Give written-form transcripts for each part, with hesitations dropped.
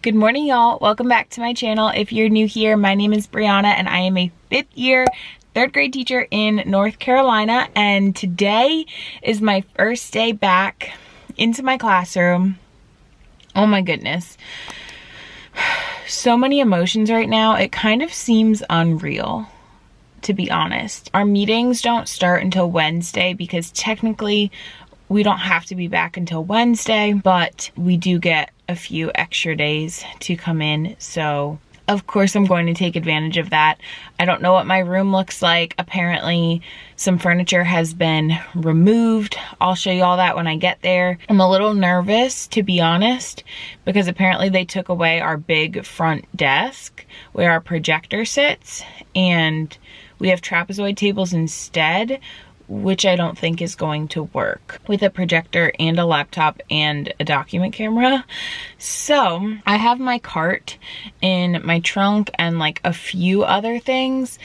Good morning, y'all. Welcome back to my channel. If you're new here, my name is Brianna and I am a 5th year third grade teacher in North Carolina, and today is my first day back into my classroom. Oh my goodness. So many emotions right now. It kind of seems unreal, to be honest. Our meetings don't start until Wednesday because technically we don't have to be back until Wednesday, but we do get a few extra days to come in. So of course I'm going to take advantage of that. I don't know what my room looks like. Apparently some furniture has been removed. I'll show you all that when I get there. I'm a little nervous, to be honest, because apparently they took away our big front desk where our projector sits, and we have trapezoid tables instead, which I don't think is going to work with a projector and a laptop and a document camera. So I have my cart in my trunk and like a few other things.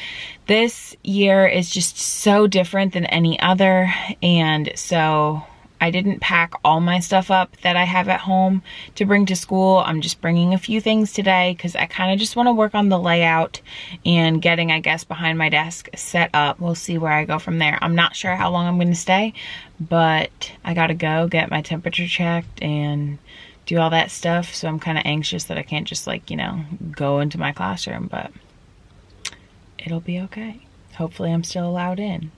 This year is just so different than any other, and so I didn't pack all my stuff up that I have at home to bring to school. I'm just bringing a few things today because I kind of just want to work on the layout and getting, I guess, behind my desk set up. We'll see where I go from there. I'm not sure how long I'm going to stay, but I got to go get my temperature checked and do all that stuff. So I'm kind of anxious that I can't just go into my classroom, but it'll be okay. Hopefully I'm still allowed in.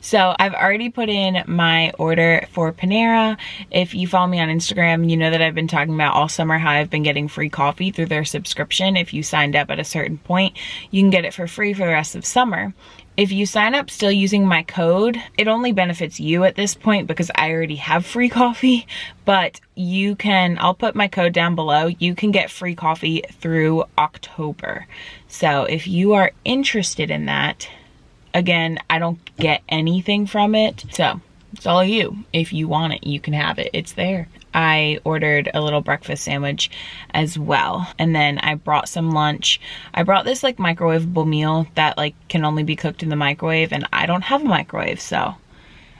So I've already put in my order for Panera. If you follow me on Instagram, you know that I've been talking about all summer how I've been getting free coffee through their subscription. If you signed up at a certain point, you can get it for free for the rest of summer. If you sign up still using my code, it only benefits you at this point because I already have free coffee, but you can, I'll put my code down below. You can get free coffee through October. So if you are interested in that, again, I don't get anything from it, so it's all you. If you want it, you can have it. It's there. I ordered a little breakfast sandwich as well, and then I brought some lunch. I brought this microwavable meal that can only be cooked in the microwave, and I don't have a microwave, so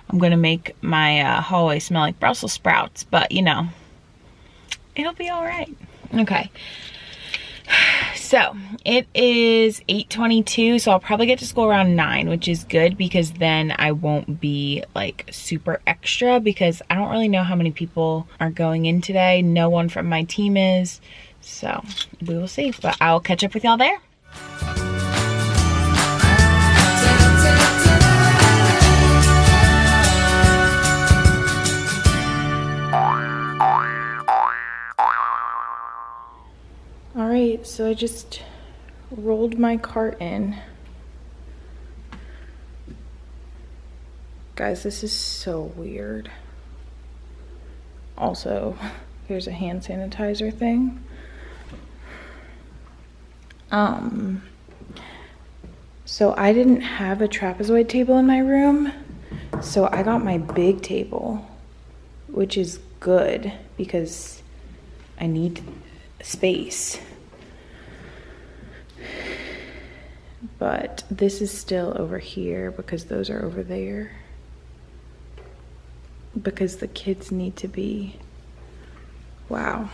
I'm gonna make my hallway smell like Brussels sprouts, but it'll be all right. Okay. So it is 8:22, so I'll probably get to school around 9, which is good because then I won't be super extra, because I don't really know how many people are going in today. No one from my team is, so we will see, but I'll catch up with y'all there. Alright, so I just rolled my cart in. Guys, this is so weird. Also, here's a hand sanitizer thing. So I didn't have a trapezoid table in my room, so I got my big table, which is good because I need space. But this is still over here because those are over there, because the kids need to be, wow.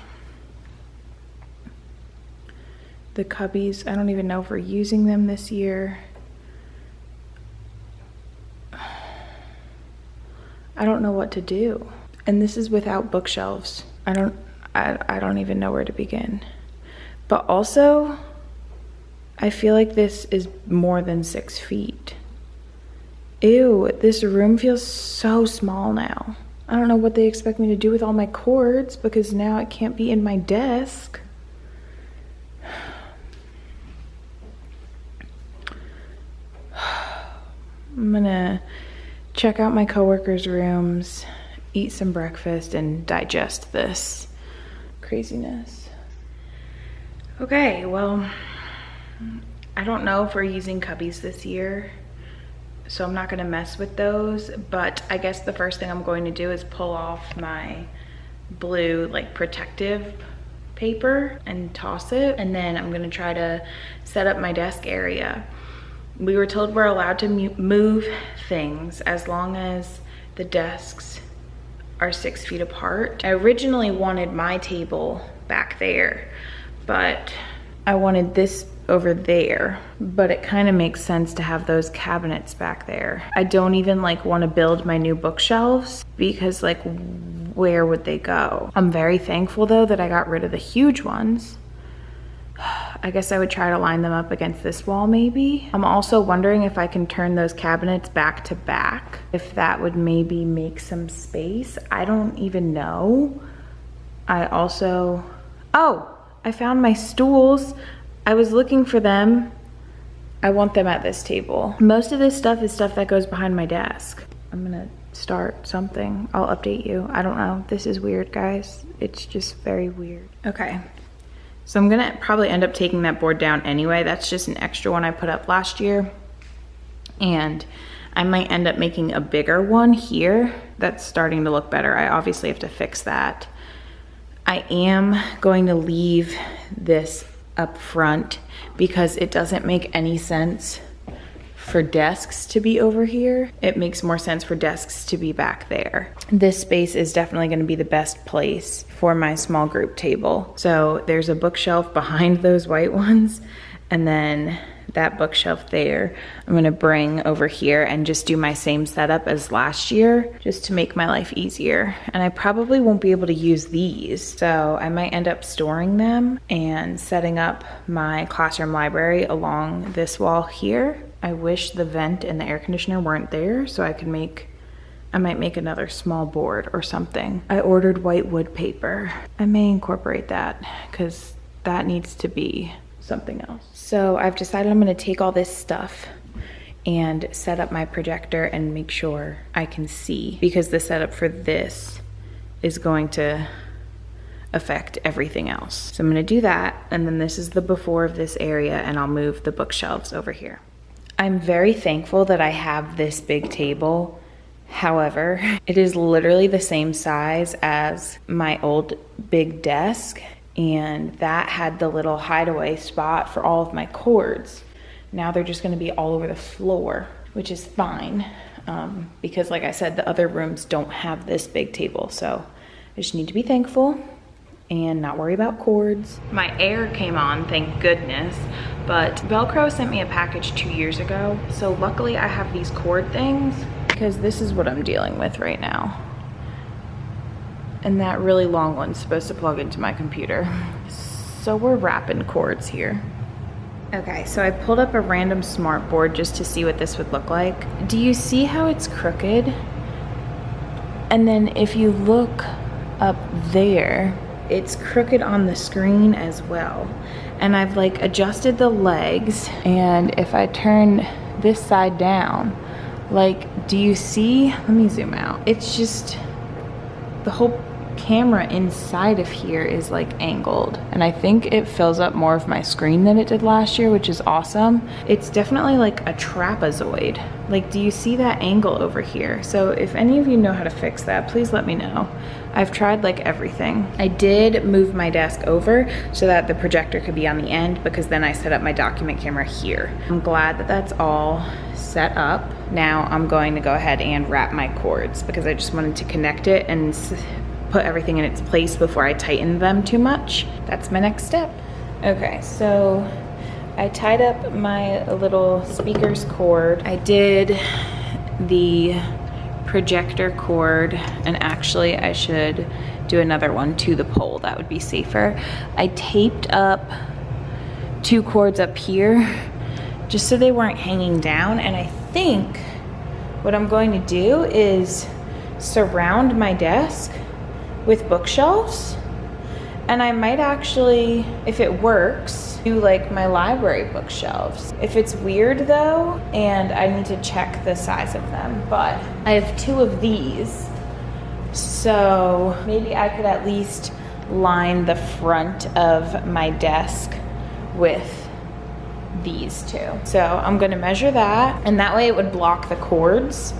The cubbies, I don't even know if we're using them this year. I don't know what to do. And this is without bookshelves. I don't even know where to begin. But also, I feel like this is more than 6 feet. Ew, this room feels so small now. I don't know what they expect me to do with all my cords, because now it can't be in my desk. I'm gonna check out my coworkers' rooms, eat some breakfast, and digest this craziness. Okay, well, I don't know if we're using cubbies this year, so I'm not gonna mess with those, but I guess the first thing I'm going to do is pull off my blue protective paper and toss it, and then I'm gonna try to set up my desk area. We were told we're allowed to move things as long as the desks are 6 feet apart. I originally wanted my table back there, but I wanted this over there, but it kind of makes sense to have those cabinets back there. I don't even like want to build my new bookshelves because like where would they go? I'm very thankful though that I got rid of the huge ones. I guess I would try to line them up against this wall maybe. I'm also wondering if I can turn those cabinets back to back, if that would maybe make some space. I don't even know. Oh, I found my stools. I was looking for them. I want them at this table. Most of this stuff is stuff that goes behind my desk. I'm gonna start something. I'll update you. I don't know. This is weird, guys. It's just very weird. Okay. So I'm gonna probably end up taking that board down anyway. That's just an extra one I put up last year. And I might end up making a bigger one here. That's starting to look better. I obviously have to fix that. I am going to leave this up front because it doesn't make any sense for desks to be over here. It makes more sense for desks to be back there. This space is definitely going to be the best place for my small group table. So there's a bookshelf behind those white ones, and then that bookshelf there I'm going to bring over here and just do my same setup as last year just to make my life easier. And I probably won't be able to use these, so I might end up storing them and setting up my classroom library along this wall here. I wish the vent and the air conditioner weren't there so I might make another small board or something. I ordered white wood paper. I may incorporate that because that needs to be something else. So I've decided I'm gonna take all this stuff and set up my projector and make sure I can see, because the setup for this is going to affect everything else. So I'm gonna do that, and then this is the before of this area, and I'll move the bookshelves over here. I'm very thankful that I have this big table. However, it is literally the same size as my old big desk, and that had the little hideaway spot for all of my cords. Now they're just gonna be all over the floor, which is fine, because like I said, the other rooms don't have this big table, so I just need to be thankful and not worry about cords. My air came on, thank goodness, but Velcro sent me a package 2 years ago, so luckily I have these cord things, because this is what I'm dealing with right now. And that really long one's supposed to plug into my computer. So we're wrapping cords here. Okay, so I pulled up a random smart board just to see what this would look like. Do you see how it's crooked? And then if you look up there, it's crooked on the screen as well. And I've like adjusted the legs, and if I turn this side down, like, do you see? Let me zoom out. It's just, the whole camera inside of here is like angled, and I think it fills up more of my screen than it did last year, which is awesome. It's definitely like a trapezoid. Like, do you see that angle over here? So if any of you know how to fix that, please let me know. I've tried like everything. I did move my desk over so that the projector could be on the end, because then I set up my document camera here. I'm glad that that's all set up. Now I'm going to go ahead and wrap my cords, because I just wanted to connect it and put everything in its place before I tighten them too much. That's my next step. Okay, so I tied up my little speakers cord. I did the projector cord, and actually I should do another one to the pole. That would be safer. I taped up 2 cords up here just so they weren't hanging down, and I think what I'm going to do is surround my desk with bookshelves, and I might actually, if it works, do like my library bookshelves. If it's weird though, and I need to check the size of them, but I have 2 of these, so maybe I could at least line the front of my desk with these 2. So I'm gonna measure that, and that way it would block the cords.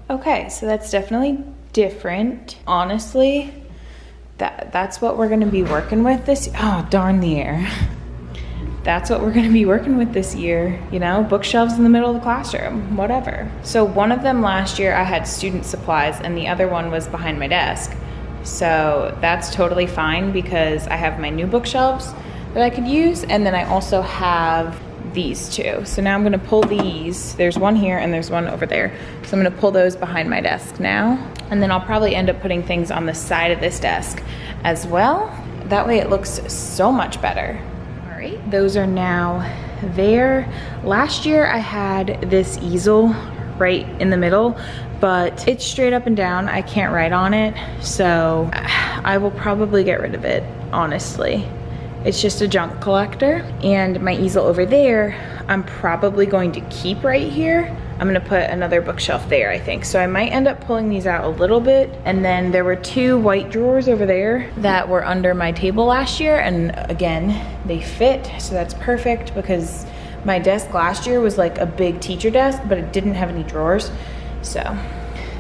Okay, so that's definitely different. Honestly, that's what we're gonna be working with this. Oh, darn the air. that's what we're gonna be working with this year, you know, bookshelves in the middle of the classroom, whatever. So one of them last year I had student supplies and the other one was behind my desk. So that's totally fine because I have my new bookshelves that I could use, and then I also have these two. So now I'm gonna pull these. There's one here and there's one over there. So I'm gonna pull those behind my desk now. And then I'll probably end up putting things on the side of this desk as well. That way it looks so much better. All right, those are now there. Last year I had this easel right in the middle, but it's straight up and down. I can't write on it, so I will probably get rid of it, honestly. It's just a junk collector. And my easel over there, I'm probably going to keep right here. I'm gonna put another bookshelf there, I think. So I might end up pulling these out a little bit. And then there were two white drawers over there that were under my table last year. And again, they fit, so that's perfect because my desk last year was like a big teacher desk, but it didn't have any drawers. So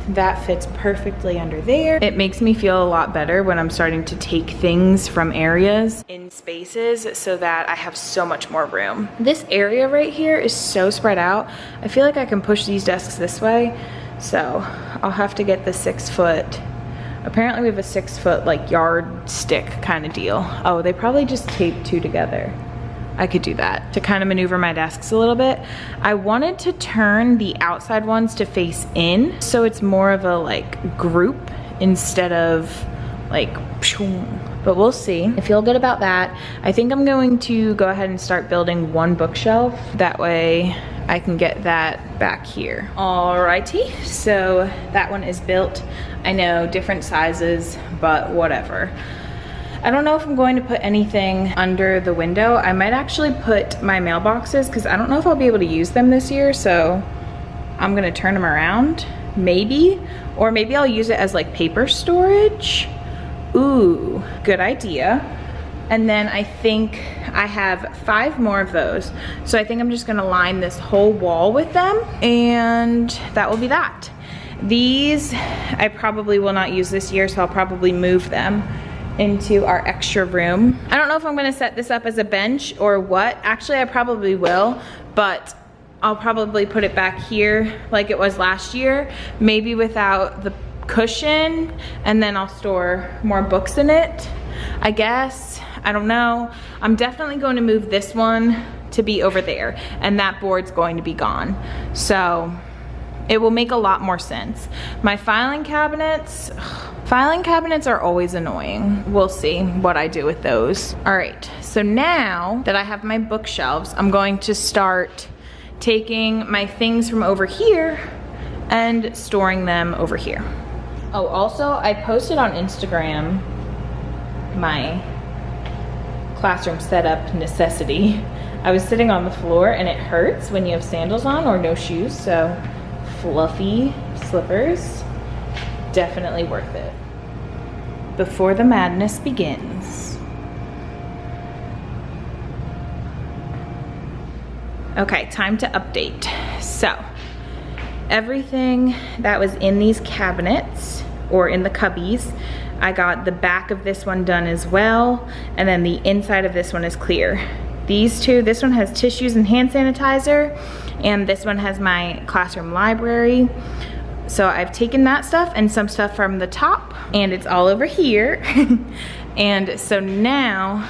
that fits perfectly under there. It makes me feel a lot better when I'm starting to take things from areas in spaces so that I have so much more room. This area right here is so spread out. I feel like I can push these desks this way. So I'll have to get the 6 foot. Apparently we have a 6 foot like yardstick kind of deal. Oh, they probably just taped two together. I could do that to kind of maneuver my desks a little bit. I wanted to turn the outside ones to face in, so it's more of a like group instead of like, but we'll see. I feel good about that. I think I'm going to go ahead and start building one bookshelf. That way I can get that back here. Alrighty, so that one is built. I know, different sizes, but whatever. I don't know if I'm going to put anything under the window. I might actually put my mailboxes because I don't know if I'll be able to use them this year, so I'm gonna turn them around, maybe. Or maybe I'll use it as like paper storage. Ooh, good idea. And then I think I have 5 more of those. So I think I'm just gonna line this whole wall with them, and that will be that. These I probably will not use this year, so I'll probably move them into our extra room. I don't know if I'm gonna set this up as a bench or what. Actually, I probably will, but I'll probably put it back here like it was last year, maybe without the cushion, and then I'll store more books in it, I guess. I don't know. I'm definitely going to move this one to be over there, and that board's going to be gone. So it will make a lot more sense. My filing cabinets are always annoying. We'll see what I do with those. All right, so now that I have my bookshelves, I'm going to start taking my things from over here and storing them over here. Oh, also I posted on Instagram my classroom setup necessity. I was sitting on the floor and it hurts when you have sandals on or no shoes, so fluffy slippers, definitely worth it. Before the madness begins. Okay, time to update. So, everything that was in these cabinets or in the cubbies, I got the back of this one done as well, and then the inside of this one is clear. These two, this one has tissues and hand sanitizer, and this one has my classroom library. So I've taken that stuff and some stuff from the top, and it's all over here. And so now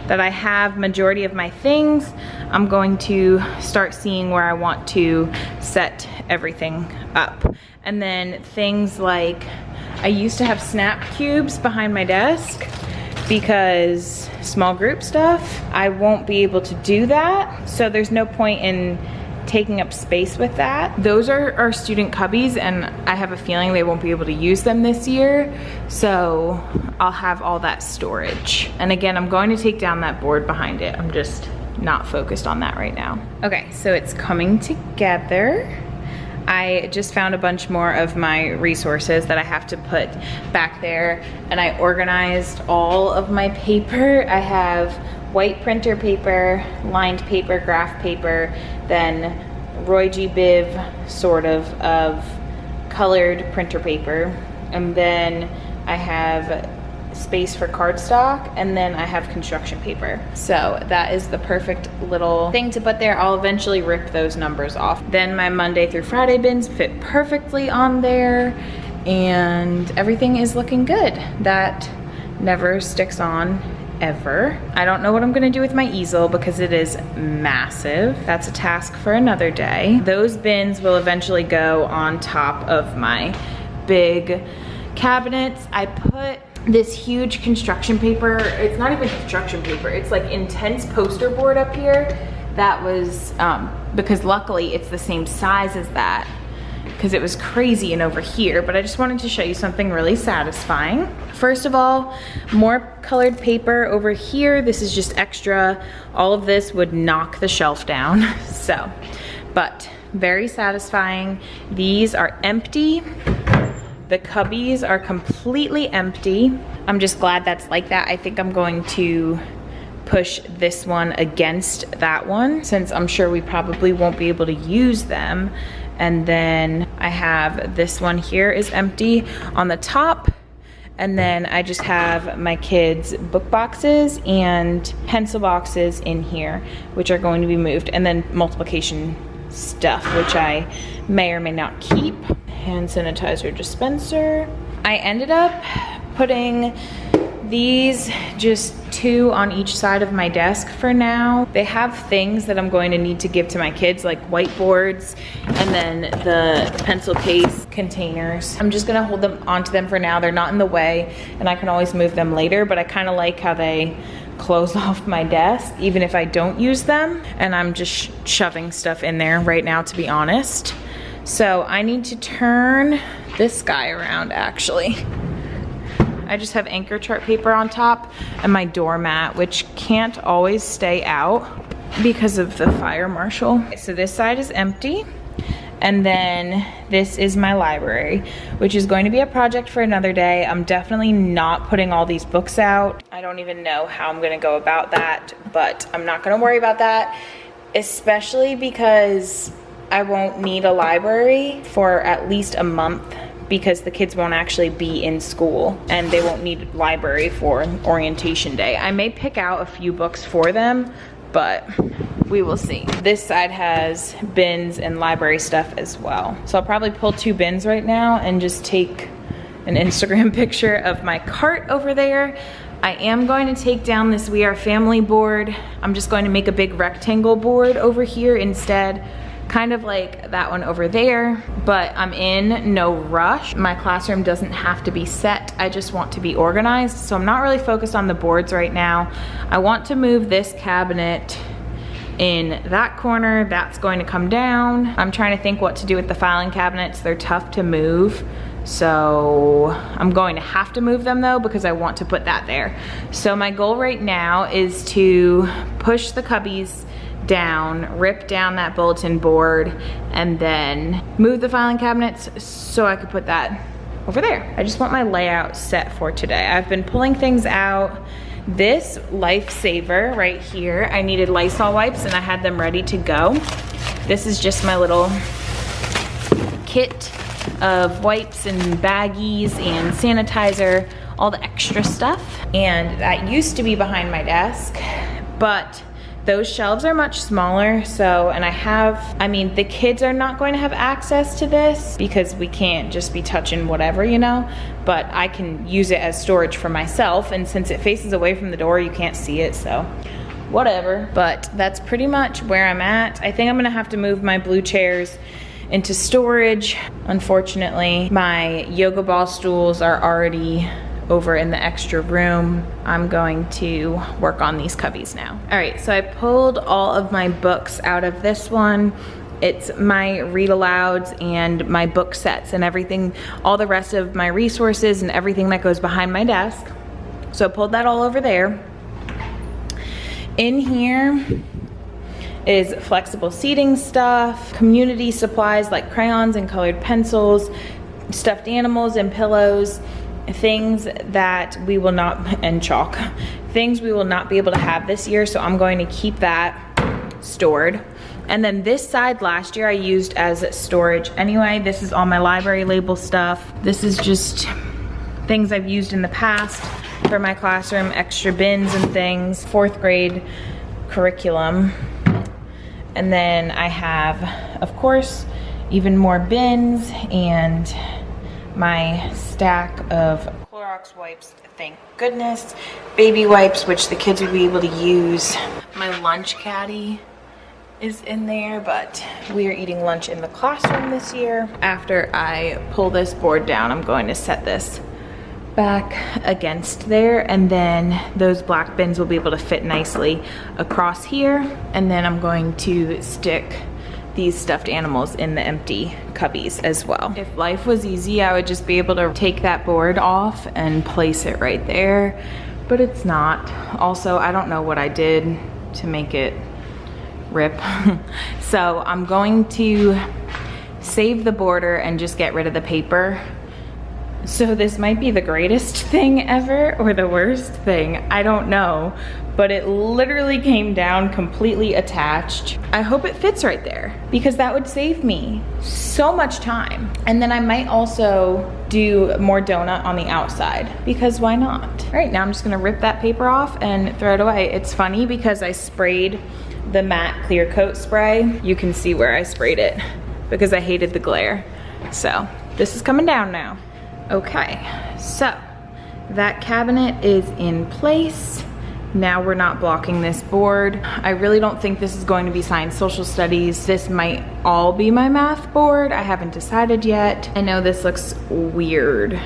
that I have majority of my things, I'm going to start seeing where I want to set everything up. And then things like, I used to have snap cubes behind my desk because small group stuff, I won't be able to do that. So there's no point in taking up space with that. Those are our student cubbies, and I have a feeling they won't be able to use them this year, so I'll have all that storage. And again, I'm going to take down that board behind it. I'm just not focused on that right now. Okay, so it's coming together. I just found a bunch more of my resources that I have to put back there, and I organized all of my paper. I have white printer paper, lined paper, graph paper, then Roy G. Biv sort of colored printer paper, and then I have space for cardstock, and then I have construction paper. So that is the perfect little thing to put there. I'll eventually rip those numbers off. Then my Monday through Friday bins fit perfectly on there, and everything is looking good. That never sticks on ever. I don't know what I'm gonna do with my easel because it is massive. That's a task for another day. Those bins will eventually go on top of my big cabinets. I put this huge construction paper, it's not even construction paper, it's like intense poster board up here. That was, because luckily it's the same size as that, because it was crazy and over here, but I just wanted to show you something really satisfying. First of all, more colored paper over here. This is just extra. All of this would knock the shelf down, so, but very satisfying. These are empty. The cubbies are completely empty. I'm just glad that's like that. I think I'm going to push this one against that one, since I'm sure we probably won't be able to use them. And then I have this one here is empty on the top. And then I just have my kids' book boxes and pencil boxes in here, which are going to be moved. And then multiplication stuff, which I may or may not keep. Hand sanitizer dispenser. I ended up putting these just 2 on each side of my desk for now. They have things that I'm going to need to give to my kids, like whiteboards and then the pencil case containers. I'm just gonna hold them onto them for now. They're not in the way and I can always move them later, but I kind of like how they close off my desk even if I don't use them. And I'm just shoving stuff in there right now, to be honest. So I need to turn this guy around actually. I just have anchor chart paper on top and my doormat, which can't always stay out because of the fire marshal. So this side is empty. And then this is my library, which is going to be a project for another day. I'm definitely not putting all these books out. I don't even know how I'm gonna go about that, but I'm not gonna worry about that, especially because I won't need a library for at least a month, because the kids won't actually be in school and they won't need library for orientation day. I may pick out a few books for them, but we will see. This side has bins and library stuff as well. So I'll probably pull 2 bins right now and just take an Instagram picture of my cart over there. I am going to take down this We Are Family board. I'm just going to make a big rectangle board over here instead, kind of like that one over there, but I'm in no rush. My classroom doesn't have to be set. I just want to be organized. So I'm not really focused on the boards right now. I want to move this cabinet in that corner. That's going to come down. I'm trying to think what to do with the filing cabinets. They're tough to move. So I'm going to have to move them though, because I want to put that there. So my goal right now is to push the cubbies down, rip down that bulletin board, and then move the filing cabinets so I could put that over there. I just want my layout set for today. I've been pulling things out. This lifesaver right here, I needed Lysol wipes and I had them ready to go. This is just my little kit of wipes and baggies and sanitizer, all the extra stuff. And that used to be behind my desk, but those shelves are much smaller, so, and I mean, the kids are not going to have access to this because we can't just be touching whatever, you know, but I can use it as storage for myself, and since it faces away from the door, you can't see it, so whatever. But that's pretty much where I'm at. I think I'm gonna have to move my blue chairs into storage. Unfortunately, my yoga ball stools are already over in the extra room. I'm going to work on these cubbies now. All right, so I pulled all of my books out of this one. It's my read alouds and my book sets and everything, all the rest of my resources and everything that goes behind my desk. So I pulled that all over there. In here is flexible seating stuff, community supplies like crayons and colored pencils, stuffed animals and pillows, things that we will not, and chalk, things we will not be able to have this year, so I'm going to keep that stored. And then this side last year I used as storage anyway. This is all my library label stuff. This is just things I've used in the past. for my classroom, extra bins and things, 4th grade curriculum. And then I have, of course, even more bins and my stack of Clorox wipes, thank goodness. Baby wipes, which the kids would be able to use. My lunch caddy is in there, but we are eating lunch in the classroom this year. After I pull this board down, I'm going to set this back against there, and then those black bins will be able to fit nicely across here. And then I'm going to stick these stuffed animals in the empty cubbies as well. If life was easy, I would just be able to take that board off and place it right there, but it's not. Also, I don't know what I did to make it rip. So I'm going to save the border and just get rid of the paper. So this might be the greatest thing ever or the worst thing, I don't know, but it literally came down completely attached. I hope it fits right there because that would save me so much time. And then I might also do more donut on the outside because why not? All right, now I'm just gonna rip that paper off and throw it away. It's funny because I sprayed the matte clear coat spray. You can see where I sprayed it because I hated the glare. So this is coming down now. Okay, so that cabinet is in place. Now we're not blocking this board. I really don't think this is going to be science social studies. This might all be my math board. I haven't decided yet. I know this looks weird,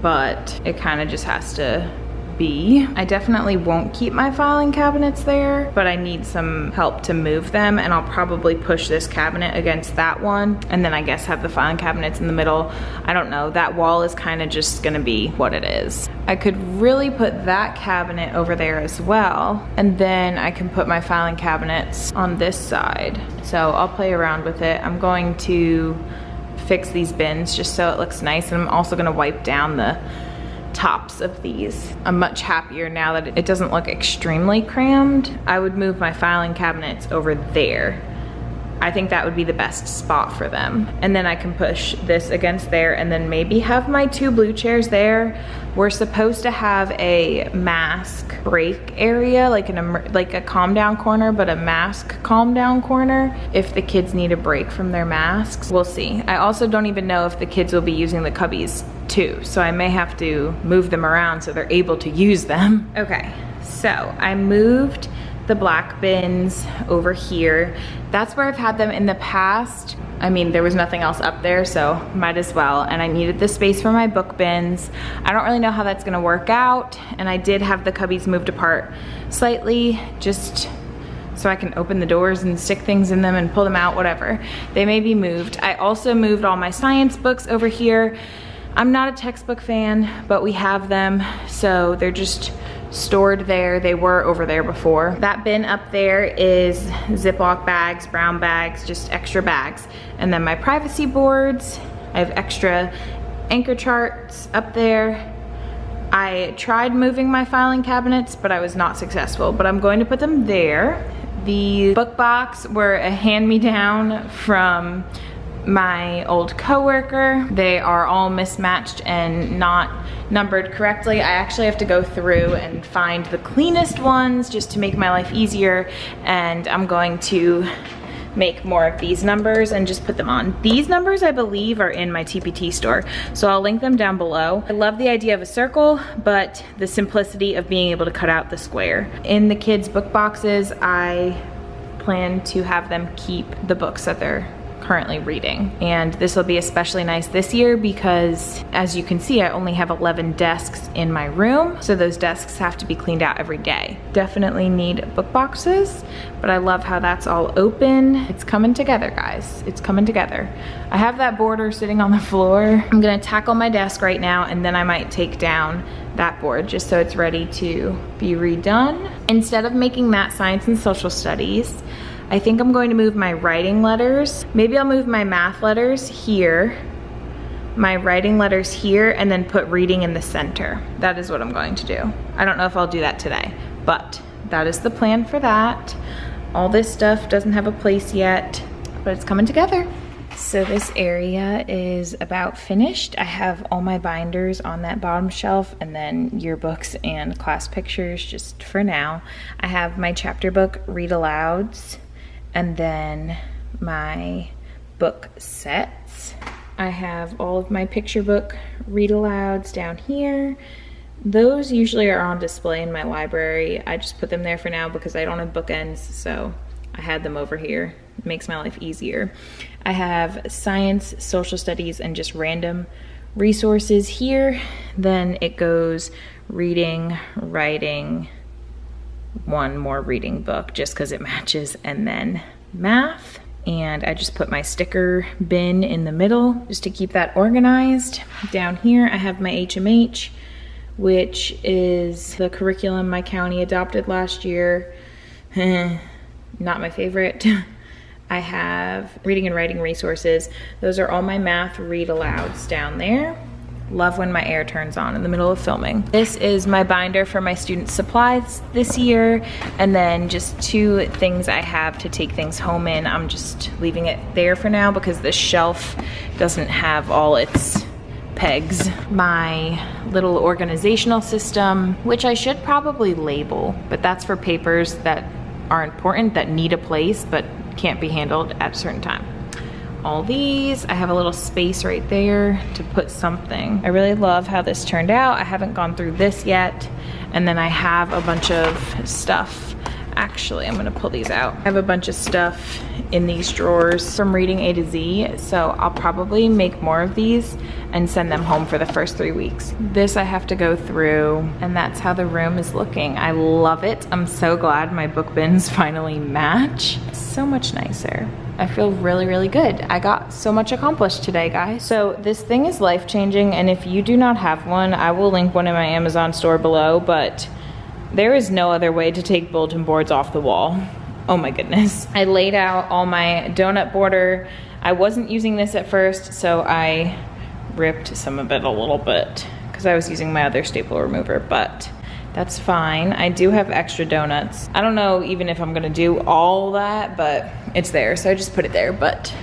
but it kind of just has to be. I definitely won't keep my filing cabinets there, but I need some help to move them, and I'll probably push this cabinet against that one, and then I guess have the filing cabinets in the middle. I don't know, that wall is kind of just gonna be what it is. I could really put that cabinet over there as well, and then I can put my filing cabinets on this side. So I'll play around with it. I'm going to fix these bins just so it looks nice, and I'm also gonna wipe down the tops of these. I'm much happier now that it doesn't look extremely crammed. I would move my filing cabinets over there. I think that would be the best spot for them. And then I can push this against there and then maybe have my 2 blue chairs there. We're supposed to have a mask break area, like a calm down corner, but a mask calm down corner if the kids need a break from their masks. We'll see. I also don't even know if the kids will be using the cubbies too, so I may have to move them around so they're able to use them. Okay, so I moved the black bins over here. That's where I've had them in the past. I mean, there was nothing else up there, so might as well. And I needed the space for my book bins. I don't really know how that's gonna work out. And I did have the cubbies moved apart slightly, just so I can open the doors and stick things in them and pull them out, whatever. They may be moved. I also moved all my science books over here. I'm not a textbook fan, but we have them, so they're just stored there. They were over there before. That bin up there is Ziploc bags, brown bags, just extra bags. And then my privacy boards, I have extra anchor charts up there. I tried moving my filing cabinets, but I was not successful, but I'm going to put them there. The book box were a hand-me-down from my old coworker. They are all mismatched and not numbered correctly. I actually have to go through and find the cleanest ones just to make my life easier, and I'm going to make more of these numbers and just put them on. These numbers, I believe, are in my TPT store, so I'll link them down below. I love the idea of a circle, but the simplicity of being able to cut out the square. In the kids' book boxes, I plan to have them keep the books that they're currently reading. And this will be especially nice this year because, as you can see, I only have 11 desks in my room, so those desks have to be cleaned out every day. Definitely need book boxes, but I love how that's all open. It's coming together, guys. It's coming together. I have that border sitting on the floor. I'm gonna tackle my desk right now, and then I might take down that board just so it's ready to be redone. Instead of making that science and social studies, I think I'm going to move my writing letters. Maybe I'll move my math letters here, my writing letters here, and then put reading in the center. That is what I'm going to do. I don't know if I'll do that today, but that is the plan for that. All this stuff doesn't have a place yet, but it's coming together. So this area is about finished. I have all my binders on that bottom shelf, and then yearbooks and class pictures just for now. I have my chapter book read alouds, and then my book sets. I have all of my picture book read alouds down here. Those usually are on display in my library. I just put them there for now because I don't have bookends, so I had them over here. It makes my life easier. I have science, social studies, and just random resources here. Then it goes reading, writing, one more reading book just because it matches, and then math. And I just put my sticker bin in the middle just to keep that organized. Down here I have my HMH, which is the curriculum my county adopted last year. Not my favorite. I have reading and writing resources. Those are all my math read alouds down there. Love when my air turns on in the middle of filming. This is my binder for my student supplies this year, and then just 2 things I have to take things home in. I'm just leaving it there for now because the shelf doesn't have all its pegs. My little organizational system, which I should probably label, but that's for papers that are important, that need a place, but can't be handled at a certain time. All these, I have a little space right there to put something. I really love how this turned out. I haven't gone through this yet. And then I have a bunch of stuff. Actually, I'm gonna pull these out. I have a bunch of stuff in these drawers from reading A to Z, so I'll probably make more of these and send them home for the first 3 weeks. This I have to go through, and that's how the room is looking. I love it. I'm so glad my book bins finally match. So much nicer. I feel really, really good. I got so much accomplished today, guys. So this thing is life-changing, and if you do not have one, I will link one in my Amazon store below, but there is no other way to take bulletin boards off the wall. Oh my goodness. I laid out all my donut border. I wasn't using this at first, so I ripped some of it a little bit because I was using my other staple remover, but that's fine. I do have extra donuts. I don't know even if I'm gonna do all that, but it's there, so I just put it there. But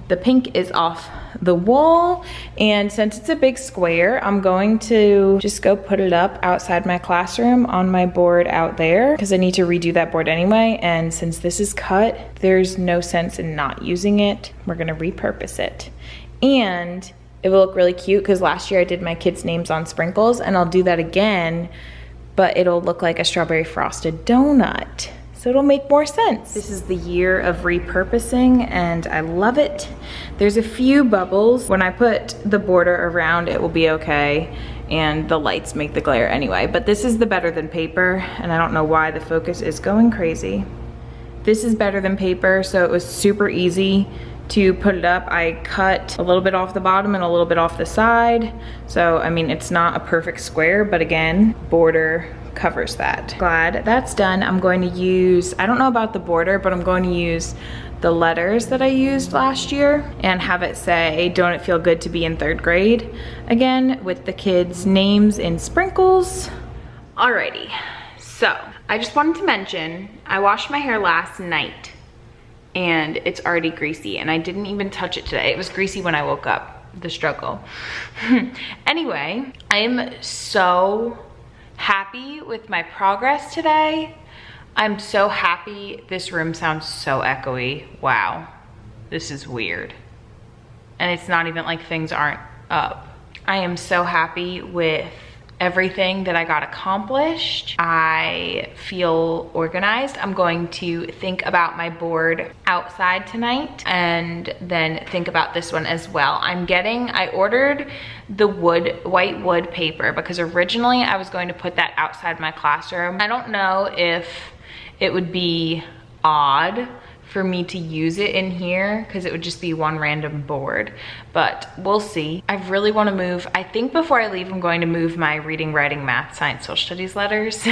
the pink is off the wall, and since it's a big square, I'm going to just go put it up outside my classroom on my board out there because I need to redo that board anyway, and since this is cut, there's no sense in not using it. We're gonna repurpose it. And it will look really cute because last year I did my kids' names on sprinkles, and I'll do that again, but it'll look like a strawberry frosted donut. So it'll make more sense. This is the year of repurposing, and I love it. There's a few bubbles. When I put the border around, it will be okay, and the lights make the glare anyway. But this is the better than paper, and I don't know why the focus is going crazy. This is better than paper, so it was super easy to put it up. I cut a little bit off the bottom and a little bit off the side. So, I mean, it's not a perfect square, but again, border covers that. Glad that's done. I'm going to use, I don't know about the border, but I'm going to use the letters that I used last year and have it say, "Don't it feel good to be in 3rd grade?" Again, with the kids' names in sprinkles. Alrighty, so I just wanted to mention, I washed my hair last night and it's already greasy, and I didn't even touch it today. It was greasy when I woke up, the struggle. Anyway, I am so happy with my progress today. I'm so happy. This room sounds so echoey. Wow, this is weird. And it's not even like things aren't up. I am so happy with everything that I got accomplished. I feel organized. I'm going to think about my board outside tonight and then think about this one as well. I ordered the white wood paper because originally I was going to put that outside my classroom. I don't know if it would be odd for me to use it in here because it would just be one random board, but we'll see. I really want to move. I think before I leave, I'm going to move my reading, writing, math, science, social studies letters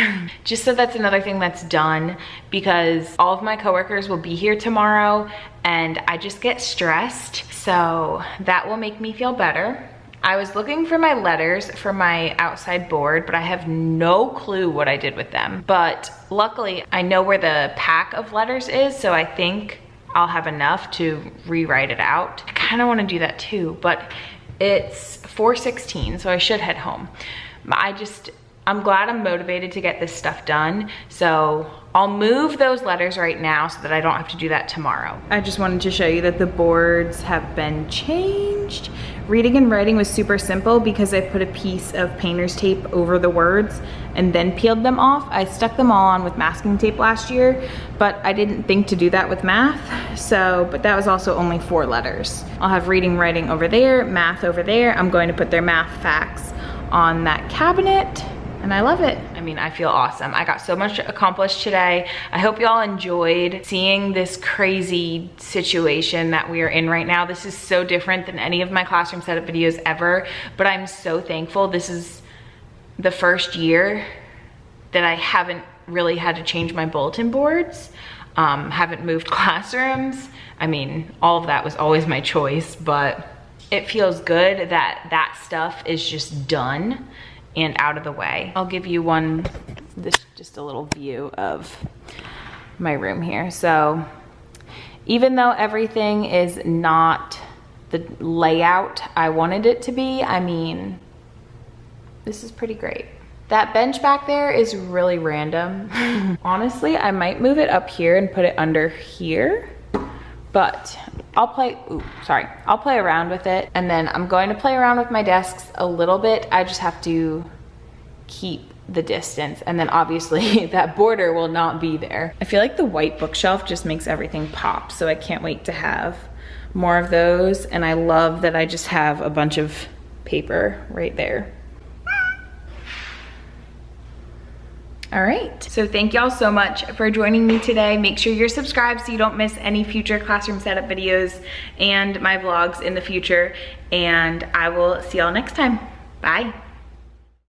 just so that's another thing that's done, because all of my coworkers will be here tomorrow and I just get stressed, so that will make me feel better. I was looking for my letters for my outside board, but I have no clue what I did with them. But luckily, I know where the pack of letters is, so I think I'll have enough to rewrite it out. I kind of want to do that too, but it's 4:16, so I should head home. I'm glad I'm motivated to get this stuff done. So I'll move those letters right now so that I don't have to do that tomorrow. I just wanted to show you that the boards have been changed. Reading and writing was super simple because I put a piece of painter's tape over the words and then peeled them off. I stuck them all on with masking tape last year, but I didn't think to do that with math. But that was also only 4 letters. I'll have reading, writing over there, math over there. I'm going to put their math facts on that cabinet. And I love it. I mean, I feel awesome. I got so much accomplished today. I hope y'all enjoyed seeing this crazy situation that we are in right now. This is so different than any of my classroom setup videos ever, but I'm so thankful. This is the first year that I haven't really had to change my bulletin boards, haven't moved classrooms. I mean, all of that was always my choice, but it feels good that that stuff is just done and out of the way. I'll give you just a little view of my room here. So even though everything is not the layout I wanted it to be, I mean, this is pretty great. That bench back there is really random. Honestly, I might move it up here and put it under here, but I'll play around with it, and then I'm going to play around with my desks a little bit. I just have to keep the distance, and then obviously that border will not be there. I feel like the white bookshelf just makes everything pop, so I can't wait to have more of those, and I love that I just have a bunch of paper right there. All right, so thank y'all so much for joining me today. Make sure you're subscribed so you don't miss any future classroom setup videos and my vlogs in the future, and I will see y'all next time. Bye.